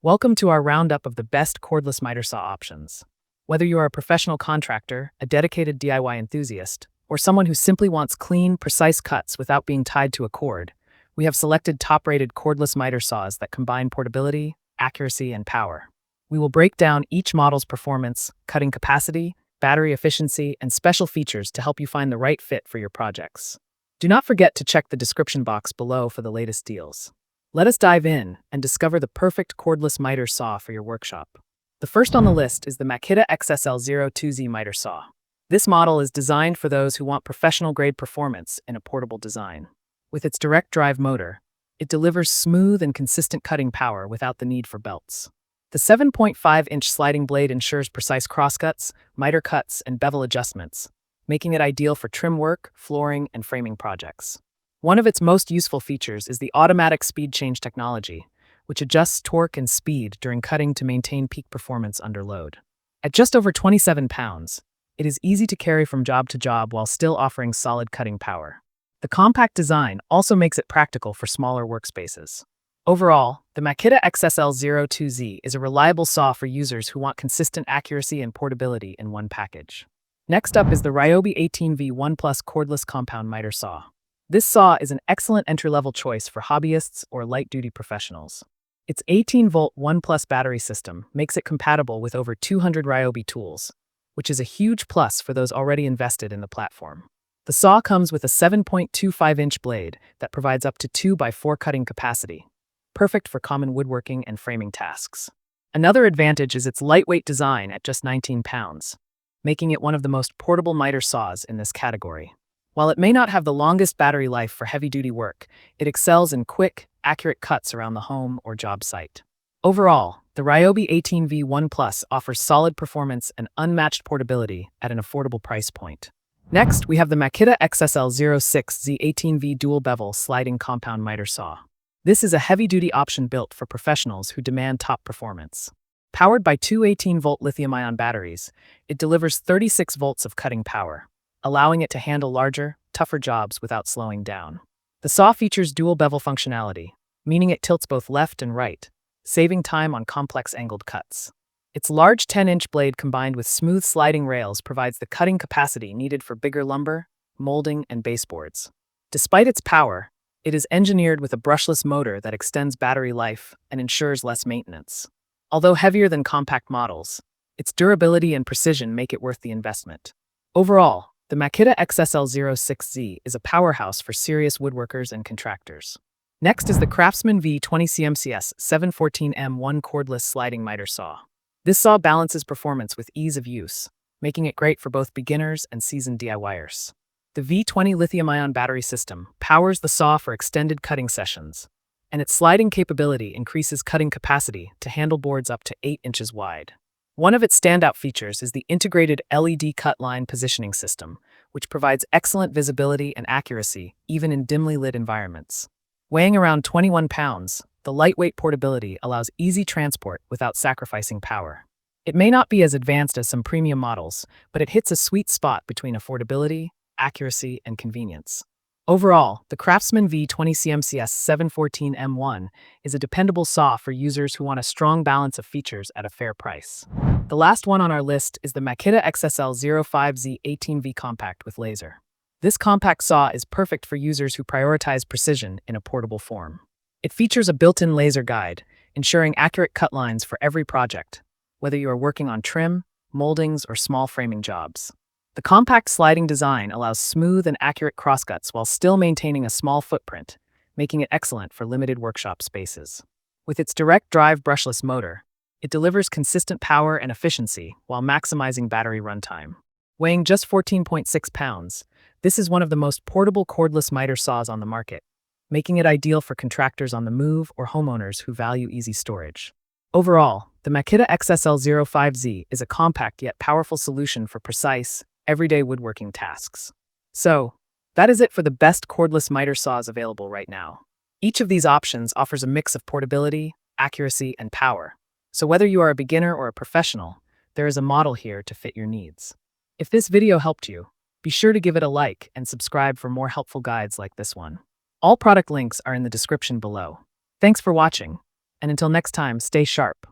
Welcome to our roundup of the best cordless miter saw options. Whether you are a professional contractor, a dedicated DIY enthusiast, or someone who simply wants clean, precise cuts without being tied to a cord, we have selected top-rated cordless miter saws that combine portability, accuracy, and power. We will break down each model's performance, cutting capacity, battery efficiency, and special features to help you find the right fit for your projects. Do not forget to check the description box below for the latest deals. Let us dive in and discover the perfect cordless miter saw for your workshop. The first on the list is the Makita XSL02Z miter saw. This model is designed for those who want professional-grade performance in a portable design. With its direct drive motor, it delivers smooth and consistent cutting power without the need for belts. The 7.5-inch sliding blade ensures precise crosscuts, miter cuts, and bevel adjustments, making it ideal for trim work, flooring, and framing projects. One of its most useful features is the automatic speed change technology, which adjusts torque and speed during cutting to maintain peak performance under load. At just over 27 pounds, it is easy to carry from job to job while still offering solid cutting power. The compact design also makes it practical for smaller workspaces. Overall, the Makita XSL02Z is a reliable saw for users who want consistent accuracy and portability in one package. Next up is the Ryobi 18V1 Plus cordless compound miter saw. This saw is an excellent entry-level choice for hobbyists or light-duty professionals. Its 18-volt 1 Plus battery system makes it compatible with over 200 Ryobi tools, which is a huge plus for those already invested in the platform. The saw comes with a 7.25-inch blade that provides up to 2x4 cutting capacity, perfect for common woodworking and framing tasks. Another advantage is its lightweight design at just 19 pounds, making it one of the most portable miter saws in this category. While it may not have the longest battery life for heavy-duty work, it excels in quick, accurate cuts around the home or job site. Overall, the Ryobi 18V1 Plus offers solid performance and unmatched portability at an affordable price point. Next, we have the Makita XSL06Z 18V dual bevel sliding compound miter saw. This is a heavy-duty option built for professionals who demand top performance. Powered by two 18-volt lithium-ion batteries, it delivers 36 volts of cutting power, allowing it to handle larger, tougher jobs without slowing down. The saw features dual bevel functionality, meaning it tilts both left and right, saving time on complex angled cuts. Its large 10-inch blade combined with smooth sliding rails provides the cutting capacity needed for bigger lumber, molding, and baseboards. Despite its power, it is engineered with a brushless motor that extends battery life and ensures less maintenance. Although heavier than compact models, its durability and precision make it worth the investment. Overall, the Makita XSL06Z is a powerhouse for serious woodworkers and contractors. Next is the Craftsman V20 CMCS 714M1 cordless sliding miter saw. This saw balances performance with ease of use, making it great for both beginners and seasoned DIYers. The V20 lithium-ion battery system powers the saw for extended cutting sessions, and its sliding capability increases cutting capacity to handle boards up to 8 inches wide. One of its standout features is the integrated LED cut line positioning system, which provides excellent visibility and accuracy even in dimly lit environments. Weighing around 21 pounds, the lightweight portability allows easy transport without sacrificing power. It may not be as advanced as some premium models, but it hits a sweet spot between affordability, accuracy, and convenience. Overall, the Craftsman V20 CMCS 714M1 is a dependable saw for users who want a strong balance of features at a fair price. The last one on our list is the Makita XSL05Z 18V Compact with laser. This compact saw is perfect for users who prioritize precision in a portable form. It features a built-in laser guide, ensuring accurate cut lines for every project, whether you are working on trim, moldings, or small framing jobs. The compact sliding design allows smooth and accurate crosscuts while still maintaining a small footprint, making it excellent for limited workshop spaces. With its direct drive brushless motor, it delivers consistent power and efficiency while maximizing battery runtime. Weighing just 14.6 pounds, this is one of the most portable cordless miter saws on the market, making it ideal for contractors on the move or homeowners who value easy storage. Overall, the Makita XSL05Z is a compact yet powerful solution for precise, everyday woodworking tasks. So, that is it for the best cordless miter saws available right now. Each of these options offers a mix of portability, accuracy, and power. So whether you are a beginner or a professional, there is a model here to fit your needs. If this video helped you, be sure to give it a like and subscribe for more helpful guides like this one. All product links are in the description below. Thanks for watching. And until next time, stay sharp.